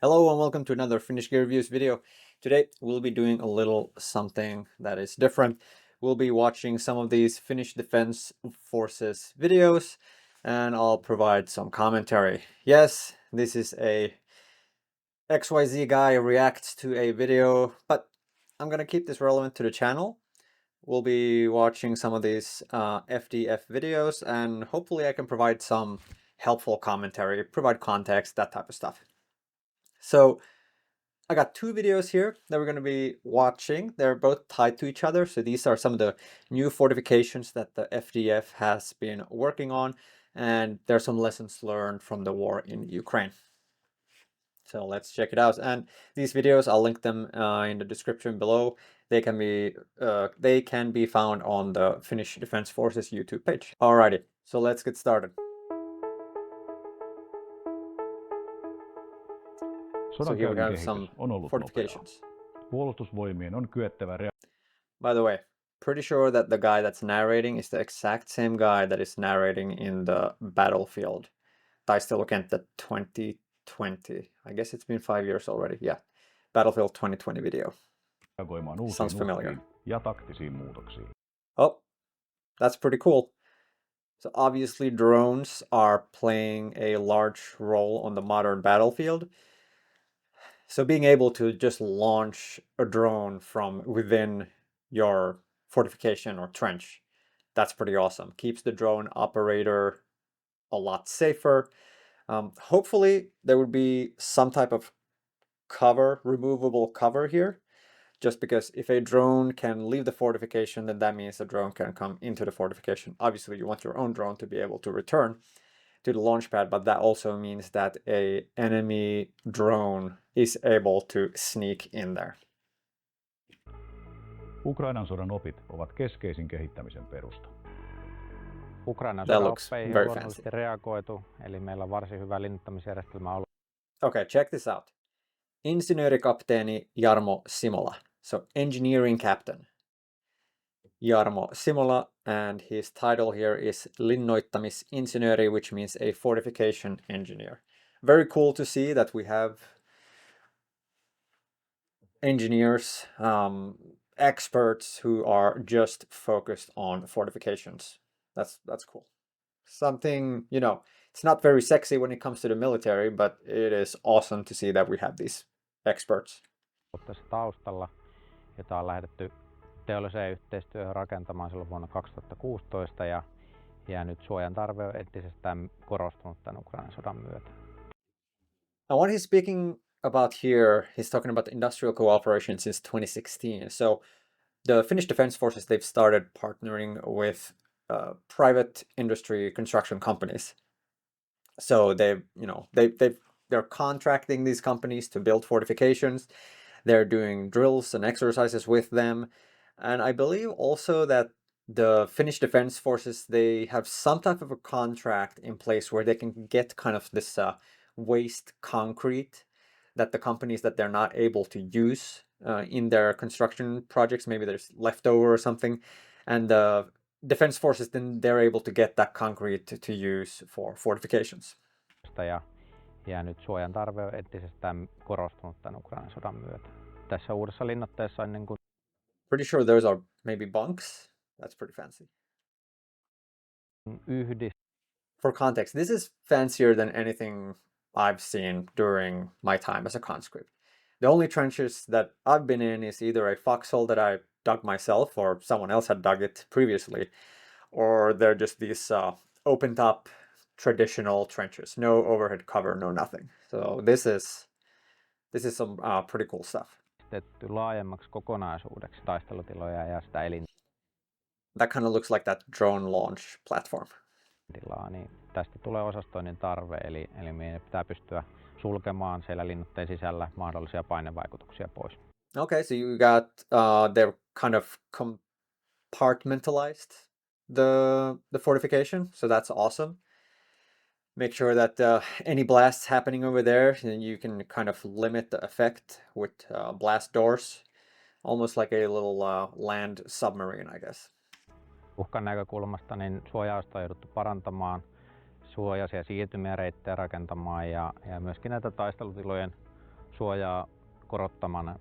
Hello and welcome to another Finnish Gear Reviews video. Today we'll be doing a little something that is different. We'll be watching some of these Finnish Defense Forces videos and I'll provide some commentary. Yes, this is a XYZ guy reacts to a video, but I'm gonna keep this relevant to the channel. We'll be watching some of these FDF videos and hopefully I can provide some helpful commentary, provide context, that type of stuff. So I got two videos here that we're going to be watching. They're both tied to each other. So these are some of the new fortifications that the FDF has been working on. And there's some lessons learned from the war in Ukraine. So let's check it out. And these videos, I'll link them in the description below. They can be found on the Finnish Defense Forces YouTube page. Alrighty, so let's get started. So here we have some fortifications. Puolustusvoimien on kyettävä By the way, pretty sure that the guy that's narrating is the exact same guy that is narrating in the Battlefield Taistelukenttä 2020. I guess it's been 5 years already. Yeah, Battlefield 2020 video. reagoimaan uusiin Sounds familiar. uhkiin ja taktisiin muutoksiin. Oh, that's pretty cool. So obviously drones are playing a large role on the modern battlefield. So being able to just launch a drone from within your fortification or trench, that's pretty awesome. Keeps the drone operator a lot safer. Hopefully there would be some type of cover, removable cover here, just because if a drone can leave the fortification, then that means the drone can come into the fortification. Obviously you want your own drone to be able to return to the launch pad, but that also means that a enemy drone is able to sneak in there. Ukrainan sodan opit ovat keskeisin kehittämisen perusta. Ukrainan That sodan looks oppeihin very on luonnollisesti fancy. reagoitu, eli meillä on varsin hyvä linnoittamisjärjestelmä ollut. Okay, check this out. Insinöörikapteeni Jarmo Simola. So engineering captain Jarmo Simola, and his title here is Linnoittamisinsinööri, which means a fortification engineer. Very cool to see that we have engineers, experts who are just focused on fortifications. That's cool. Something, you know, it's not very sexy when it comes to the military, but it is awesome to see that we have these experts. Tässä taustalla, jota on lähdetty teolliseen yhteistyöhön rakentamaan silloin vuonna 2016 ja nyt suojan tarve on entisestään korostunut tämän Ukrainan sodan myötä. And what he's speaking about here, he's talking about industrial cooperation since 2016. So the Finnish Defense Forces, they've started partnering with private industry construction companies. So they're contracting these companies to build fortifications. They're doing drills and exercises with them. And I believe also that the Finnish Defense Forces, they have some type of a contract in place where they can get kind of this waste concrete that the companies that they're not able to use in their construction projects, maybe there's leftover or something, and the Defense Forces, then they're able to get that concrete to use for fortifications. Ja nyt suojan tarve on entisestään korostunut tämän Ukrainan sodan myötä. Tässä uudessa linnoitteessa on niin kuin Pretty sure those are maybe bunks. That's pretty fancy. For context, this is fancier than anything I've seen during my time as a conscript. The only trenches that I've been in is either a foxhole that I dug myself or someone else had dug it previously, or they're just these opened up traditional trenches, no overhead cover, no nothing. So this is some pretty cool stuff. Laajemmaksi kokonaisuudeksi taistelutiloja ja sitä That kind of looks like that drone launch platform. Niin tästä tulee osastoinnin tarve, eli meidän pitää pystyä sulkemaan siellä linnoitteen sisällä mahdollisia painevaikutuksia pois. Okay, so you got they're kind of compartmentalized the fortification, so that's awesome. Make sure that any blasts happening over there, then you can kind of limit the effect with blast doors, almost like a little land submarine, I guess. Uhkan näkökulmasta niin suojausta on jouduttu parantamaan, suojaisia siirtymiä reittejä rakentamaan ja myöskin näitä taistelutilojen suojaa korottamana.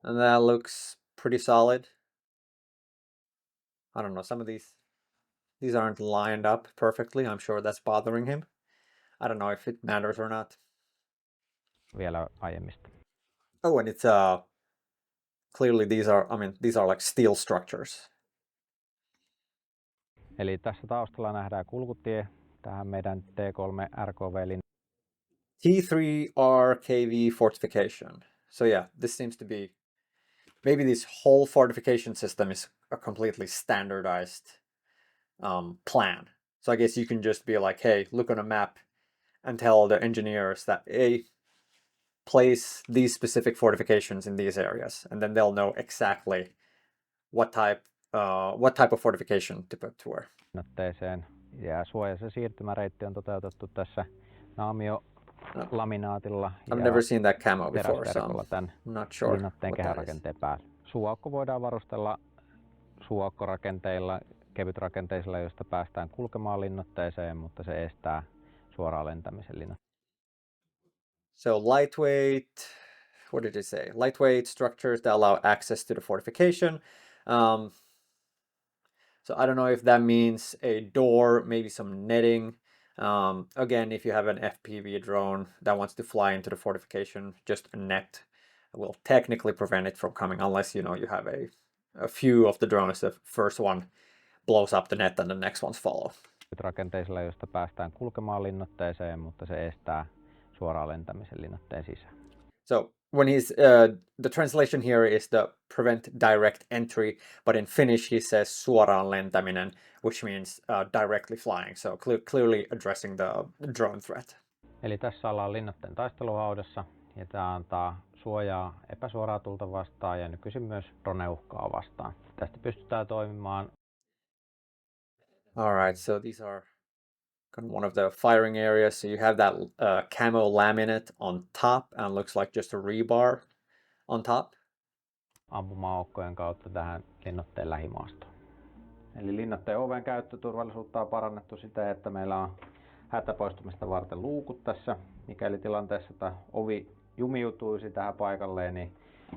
And that looks pretty solid. I don't know, some of these aren't lined up perfectly. I'm sure that's bothering him. I don't know if it matters or not. Vielä aiemmista. Oh, and it's clearly these are like steel structures. Eli tässä taustalla nähdään kulkutie tähän meidän T3 RKV T3 RKV fortification. So yeah, this seems to be maybe this whole fortification system is a completely standardized plan. So I guess you can just be like, hey, look on a map and tell the engineers that, hey, place these specific fortifications in these areas, and then they'll know exactly what type of fortification to put to where. linnoitteeseen. Ja suojaisen siirtymäreitti on toteutettu tässä naamiolaminaatilla I've ja never seen that camo before, so teräsverkolla tämän I'm not sure linnatteen what that is. kehärakenteen päällä. Suuaukko voidaan varustella suuaukkorakenteilla, kevytrakenteisilla, joista päästään kulkemaan linnoitteeseen, mutta se estää suoraan lentämisen linnoitteeseen. So lightweight, what did it say? Lightweight structures that allow access to the fortification. So I don't know if that means a door, maybe some netting. Again, if you have an FPV drone that wants to fly into the fortification, just a net will technically prevent it from coming, unless you have a few of the drones. The first one blows up the net and the next ones follow. Rakenteisilla, joista päästään kulkemaan linnoitteeseen, mutta se estää suoraan lentämisen linnoitteen sisään. So when the translation here is the prevent direct entry, but in Finnish he says suoraan lentäminen, which means directly flying. So clearly addressing the drone threat. Eli tässä ollaan linnoitteen taisteluhaudassa ja tämä antaa suojaa epäsuoraa tulta vastaan ja nykyisin myös drone-uhkaa vastaan. Tästä pystytään toimimaan. All right, so these are kind of one of the firing areas. So you have that camo laminate on top and looks like just a rebar on top. Ampumaukkojen kautta tähän linnoitteen lähimaastoon. Eli linnoitteen oven käyttöturvallisuutta on parannettu siten, että meillä on hätäpoistumista varten luukut tässä. Mikäli tilanteessa että ovi jumiutuisi tähän paikalleen, niin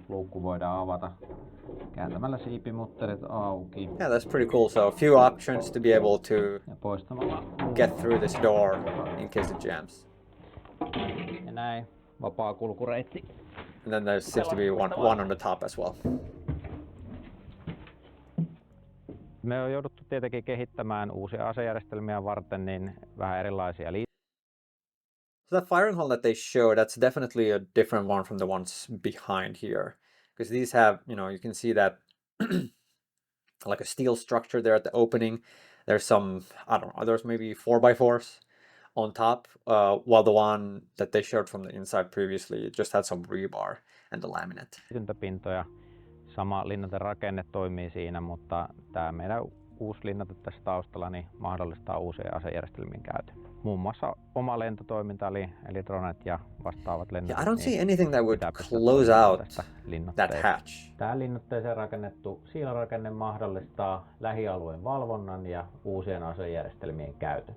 luukku voidaan avata kääntämällä siipimutterit auki. Yeah, that's pretty cool. So a few options to be able to Ja poistamalla get through this door in case it jams. ja näin vapaa kulkureitti. And then there seems to be one on the top as well. Me on jouduttu tietenkin kehittämään uusia asejärjestelmiä varten niin vähän erilaisia So that firing hall that they show, that's definitely a different one from the ones behind here. Because these have, you can see that like a steel structure there at the opening. There's some, I don't know, there's maybe 4x4s on top, while the one that they showed from the inside previously just had some rebar and the laminate. liityntäpintoja. Sama linnoiterakenne toimii siinä, mutta tämä meidän uusi linnoite tässä taustalla niin mahdollistaa uusien asejärjestelmien käytön. Muun muassa oma lentotoiminta eli dronet ja vastaavat lennot. Yeah, I don't see anything that would close out that hatch. Tämä linnotteeseen rakennettu siilarakenne mahdollistaa lähialueen valvonnan ja uusien asejärjestelmien käytön.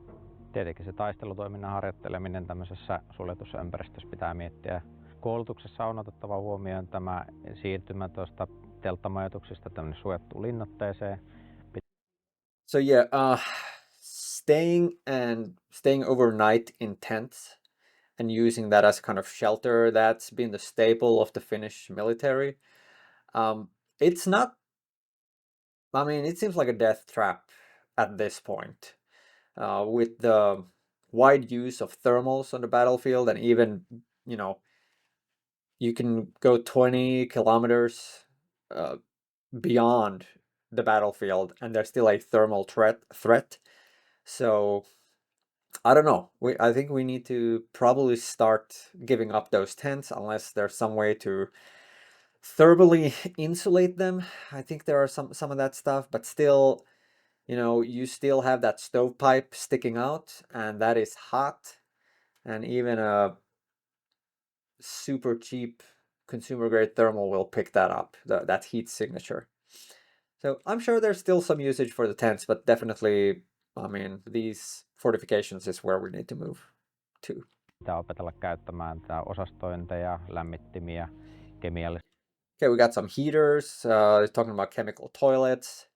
Tietenkin se taistelutoiminnan harjoitteleminen tämmöisessä suljetussa ympäristössä pitää miettiä. Koulutuksessa on otettava huomioon tämä siirtymä tuosta telttamajoituksista tämmöinen suojattuun linnoitteeseen. So yeah, staying overnight in tents and using that as kind of shelter, that's been the staple of the Finnish military. It's not, I mean, it seems like a death trap at this point. With the wide use of thermals on the battlefield, and even, you can go 20 kilometers beyond the battlefield and there's still a thermal threat. So I don't know. I think we need to probably start giving up those tents unless there's some way to thermally insulate them. I think there are some of that stuff, but still, you still have that stovepipe sticking out, and that is hot, and even a super cheap consumer grade thermal will pick that up, that heat signature. So I'm sure there's still some usage for the tents, but definitely, I mean, these fortifications is where we need to move to. Pitää opetella käyttämään osastointeja, lämmittimiä, kemiallisia. Okay, we got some heaters, talking about chemical toilets.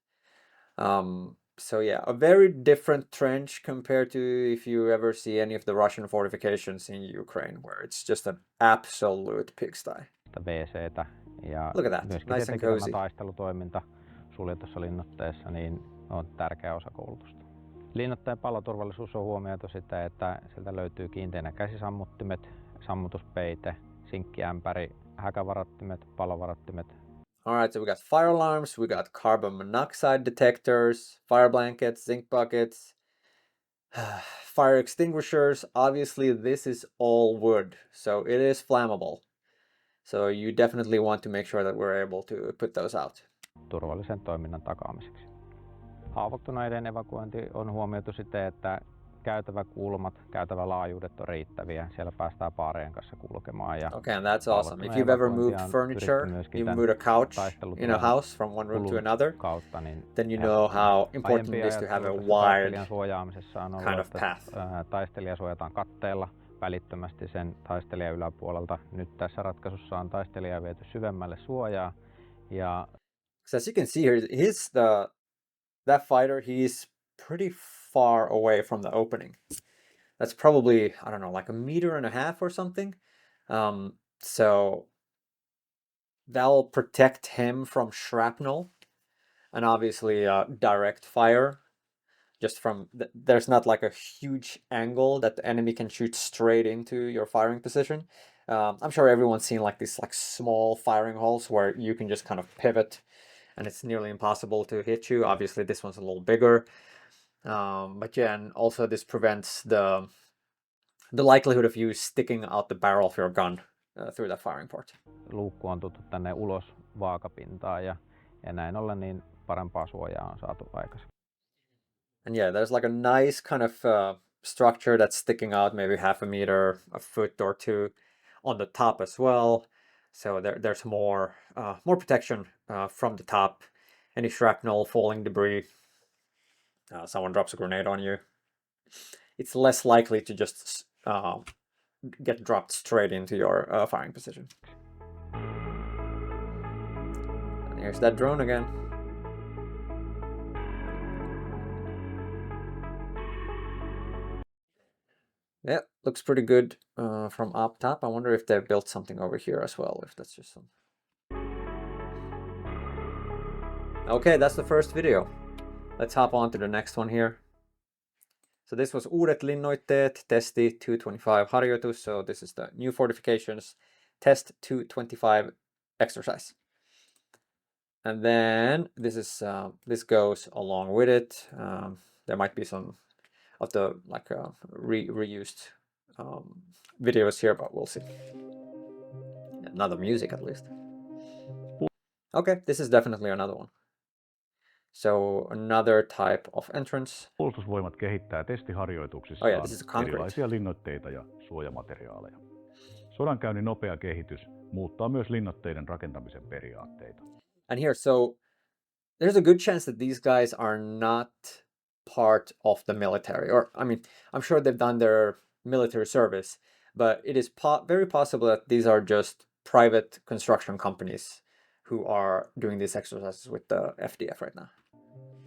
So yeah, a very different trench compared to if you ever see any of the Russian fortifications in Ukraine, where it's just an absolute pigsty. WC:tä ja Look at that, myöskin nice and tietenkin cozy. tämä taistelutoiminta suljetussa linnoitteessa niin on tärkeä osa koulutusta. Linnoitteen paloturvallisuus on huomioitu sitä, että sieltä löytyy kiinteinä käsisammuttimet, sammutuspeite, sinkkiämpäri, häkävarottimet, palovarottimet. All right, so we got fire alarms, we got carbon monoxide detectors, fire blankets, zinc buckets, fire extinguishers. Obviously, this is all wood, so it is flammable. So you definitely want to make sure that we're able to put those out. Turvallisen toiminnan takaamiseksi. Haavoittuneiden evakuointi on huomioitu siten, että käytäväkulmat, käytävälaajuudet on riittäviä. Siellä päästään paarien kanssa kulkemaan. Ja Okay, and that's awesome. If you've ever moved furniture, you moved a couch in a house from one room to another, kautta, niin then you know how important it is to have a wide suojaamisessa on ollut, kind of path. Taistelija suojataan katteella välittömästi sen taistelijan yläpuolelta. Nyt tässä ratkaisussa on taistelija viety syvemmälle suojaa. Ja So as you can see here, that fighter, he's pretty far away from the opening. That's probably, I don't know, like a meter and a half or something. So that'll protect him from shrapnel and obviously direct fire. Just from there's not like a huge angle that the enemy can shoot straight into your firing position. I'm sure everyone's seen like these like small firing holes where you can just kind of pivot and it's nearly impossible to hit you. Obviously this one's a little bigger. But yeah, and also this prevents the likelihood of you sticking out the barrel of your gun through that firing port. Luukku on tuttu tänne ulos vaakapintaan ja näin ollen niin parempaa suojaa on saatu aikaisemmin. And yeah, there's like a nice kind of structure that's sticking out maybe half a meter, a foot or two on the top as well. So there's more protection from the top. Any shrapnel, falling debris, someone drops a grenade on you, it's less likely to just get dropped straight into your firing position. And here's that drone again. Yeah, looks pretty good from up top. I wonder if they built something over here as well, if that's just some... Okay, that's the first video. Let's hop on to the next one here. So this was Uudet linnoitteet, testi 225 harjoitus. So this is the new fortifications, test 225 exercise. And then this goes along with it. There might be some of the like reused videos here, but we'll see. Another music at least. Okay, this is definitely another one. So another type of entrance. Puolustusvoimat kehittää testiharjoituksissaan this is concrete. erilaisia linnoitteita ja suojamateriaaleja. Sodankäynnin nopea kehitys muuttaa myös linnoitteiden rakentamisen periaatteita. And here, so there's a good chance that these guys are not part of the military, or I mean, I'm sure they've done their military service, but it is very possible that these are just private construction companies who are doing these exercises with the FDF right now.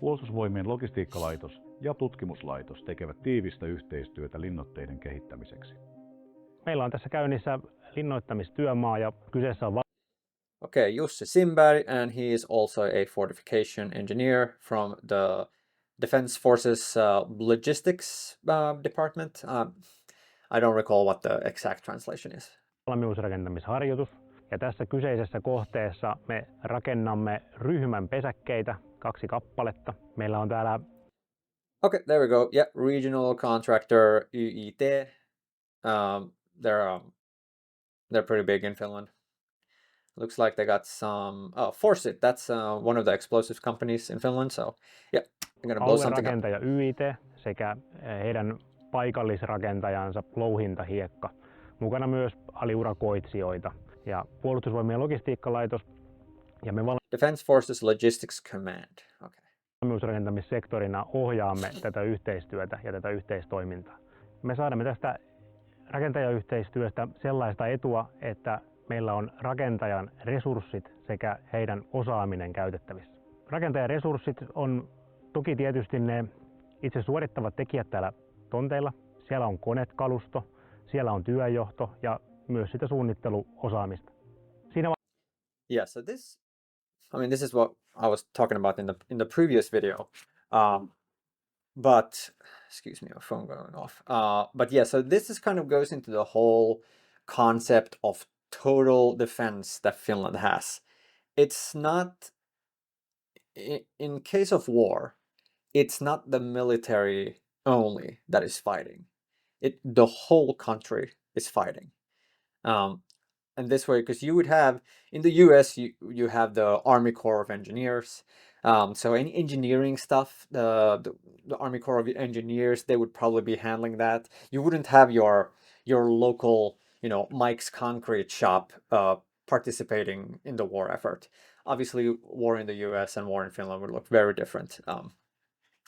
Puolustusvoimien logistiikkalaitos ja tutkimuslaitos tekevät tiivistä yhteistyötä linnoitteiden kehittämiseksi. Meillä on tässä käynnissä linnoittamistyömaa ja kyseessä on Okay, Jussi Simberg, and he is also a fortification engineer from the Defense Forces Logistics Department. I don't recall what the exact translation is. valmiusrakentamisharjoitus. Ja tässä kyseisessä kohteessa me rakennamme ryhmän pesäkkeitä, 2 kappaletta. Meillä on täällä... Okay, there we go. Yeah, regional contractor YIT. They're pretty big in Finland. Looks like they got some... Oh, Forsit, that's one of the explosives companies in Finland. So, yeah, I'm gonna blow something up. Aluerakentaja YIT sekä heidän paikallisrakentajansa Louhintahiekka. Mukana myös aliurakoitsijoita. Ja Puolustusvoimien logistiikkalaitos ja me Defense Forces Logistics Command. Okay. valmiusrakentamissektorina ohjaamme tätä yhteistyötä ja tätä yhteistoimintaa. Me saadamme tästä rakentajayhteistyöstä sellaista etua, että meillä on rakentajan resurssit sekä heidän osaaminen käytettävissä. Rakentajan resurssit on toki tietysti ne itse suorittavat tekijät täällä tonteilla. Siellä on konekalusto, siellä on työjohto ja myös sitä suunnitteluosaamista. Yeah, so this is what I was talking about in the previous video. But excuse me, my phone going off. But yeah, so this is kind of goes into the whole concept of total defense that Finland has. It's not in case of war, it's not the military only that is fighting. The whole country is fighting. And this way, because you would have in the US, you have the Army Corps of Engineers. So any engineering stuff, the Army Corps of Engineers, they would probably be handling that. You wouldn't have your local, Mike's Concrete Shop participating in the war effort. Obviously, war in the US and war in Finland would look very different.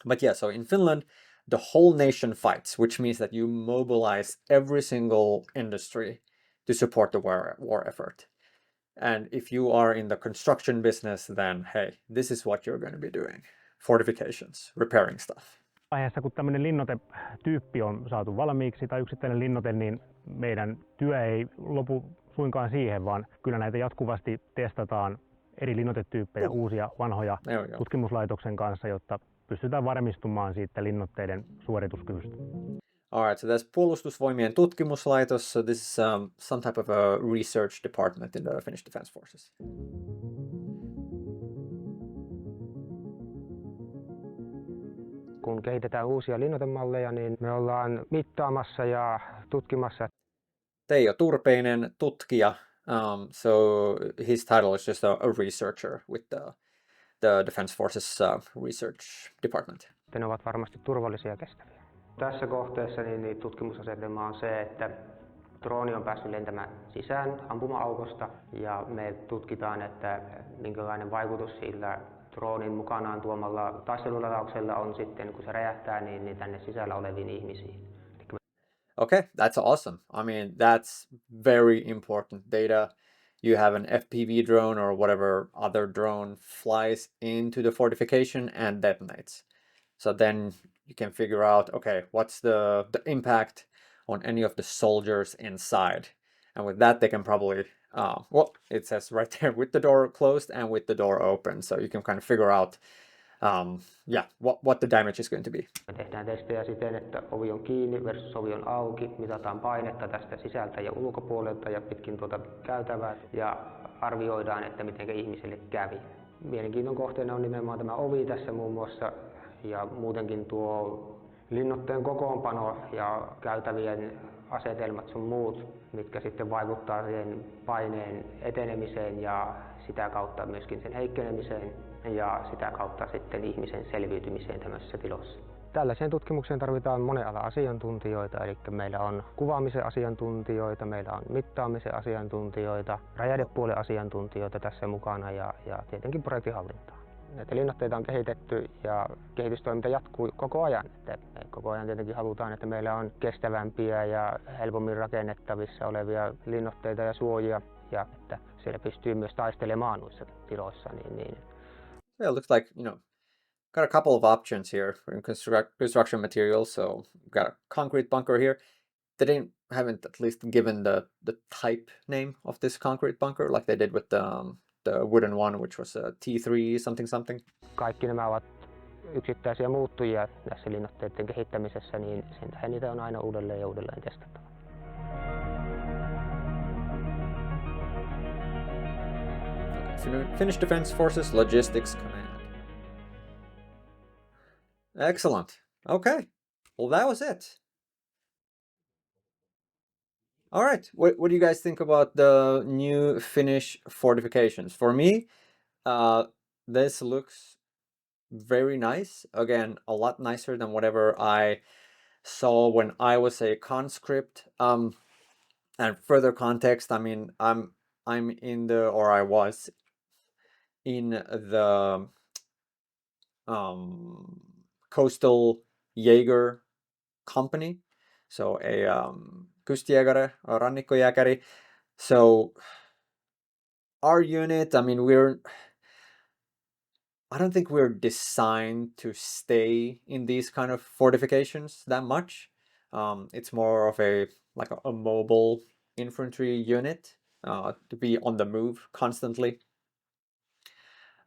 But yeah, so in Finland, the whole nation fights, which means that you mobilize every single industry to support the war effort. And if you are in the construction business, then hey, this is what you're going to be doing. Fortifications, repairing stuff. Vaiheessa, kun tämmöinen linnoitetyyppi on saatu valmiiksi tai yksittäinen linnoite, niin meidän työ ei lopu suinkaan siihen, vaan kyllä näitä jatkuvasti testataan eri linnoitetyyppejä, uusia, vanhoja tutkimuslaitoksen kanssa, jotta pystytään varmistumaan siitä linnoitteiden suorituskyvystä. Alright, so that's Puolustusvoimien tutkimuslaitos. So this is some type of a research department in the Finnish Defense Forces. Kun kehitetään uusia linnoitemalleja, niin me ollaan mittaamassa ja tutkimassa. Teijo Turpeinen, tutkija. So his title is just a researcher with the Defense Forces research department. Ne ovat varmasti turvallisia ja kestäviä. Tässä kohteessa niin tutkimusasetelma on se, että drooni on päässyt lentämään sisään ampuma-aukosta ja me tutkitaan, että minkälainen vaikutus sillä droonin mukanaan tuomalla taisteluladauksella on sitten, kun se räjähtää, niin tänne sisällä oleviin ihmisiin. Okay, that's awesome. I mean, that's very important data. You have an FPV drone or whatever other drone flies into the fortification and detonates. So then you can figure out, okay, what's the impact on any of the soldiers inside. And with that, they can probably, it says right there, with the door closed and with the door open. So you can kind of figure out, what the damage is going to be. Me tehdään testejä siten, että ovi on kiinni versus ovi on auki. Mitataan painetta tästä sisältä ja ulkopuolelta ja pitkin tuota käytävää ja arvioidaan, että miten ihmiselle kävi. Mielenkiinnon kohteena on nimenomaan tämä ovi tässä muun muassa ja muutenkin tuo linnoitteen kokoonpano ja käytävien asetelmat sun muut, mitkä sitten vaikuttaa siihen paineen etenemiseen ja sitä kautta myöskin sen heikkenemiseen ja sitä kautta sitten ihmisen selviytymiseen tämmöisessä tilossa. Tällaiseen tutkimukseen tarvitaan monen alan asiantuntijoita, eli meillä on kuvaamisen asiantuntijoita, meillä on mittaamisen asiantuntijoita, räjähdepuolen asiantuntijoita tässä mukana ja tietenkin projektihallintaa. Näitä linnoitteita on kehitetty ja kehitystoiminta jatkuu koko ajan. Että me koko ajan tietenkin halutaan, että meillä on kestävämpiä ja helpommin rakennettavissa olevia linnoitteita ja suojia ja että siellä pystyy myös taistelemaan noissa tiloissa. Yeah, it looks like, got a couple of options here for construction materials. So we've got a concrete bunker here. They haven't at least given the type name of this concrete bunker like they did with the wooden one, which was a T3 something. Kaikki nämä ovat yksittäisiä muuttujia tässä linnoitteiden kehittämisessä, niin sen tähden niitä on aina uudelleen ja uudelleen testattava. Finnish Defense Forces Logistics Command. Excellent. Okay. Well, that was it. All right. What do you guys think about the new Finnish fortifications? For me, this looks very nice. Again, a lot nicer than whatever I saw when I was a conscript. And further context, I mean, I was in the coastal Jaeger company, so a kustjägare or rannikkojäkäri. So our unit, I mean, I don't think we're designed to stay in these kind of fortifications that much. It's more of a mobile infantry unit to be on the move constantly.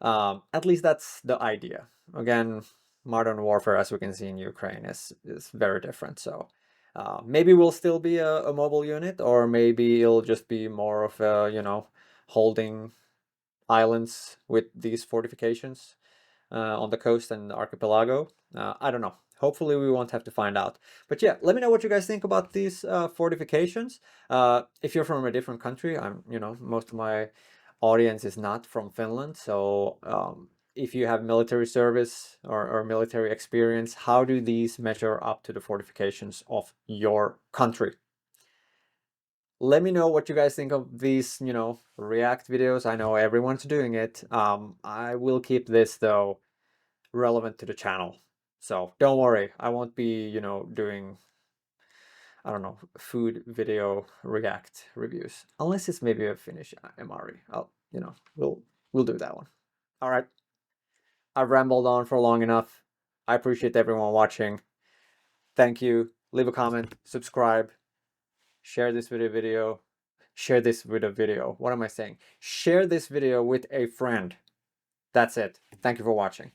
At least that's the idea. Again, modern warfare, as we can see in Ukraine, is very different. So maybe we'll still be a mobile unit, or maybe it'll just be more of a, holding islands with these fortifications on the coast and the archipelago. I don't know. Hopefully we won't have to find out. But yeah, let me know what you guys think about these fortifications. If you're from a different country, most of my audience is not from Finland. So if you have military service or military experience, how do these measure up to the fortifications of your country? Let me know what you guys think of these, React videos. I know everyone's doing it. I will keep this, though, relevant to the channel. So don't worry, I won't be, doing, I don't know, food video React reviews. Unless it's maybe a Finnish MRE. We'll do that one. All right. I've rambled on for long enough. I appreciate everyone watching. Thank you. Leave a comment, subscribe, share this video. Share this with a video. What am I saying? Share this video with a friend. That's it. Thank you for watching.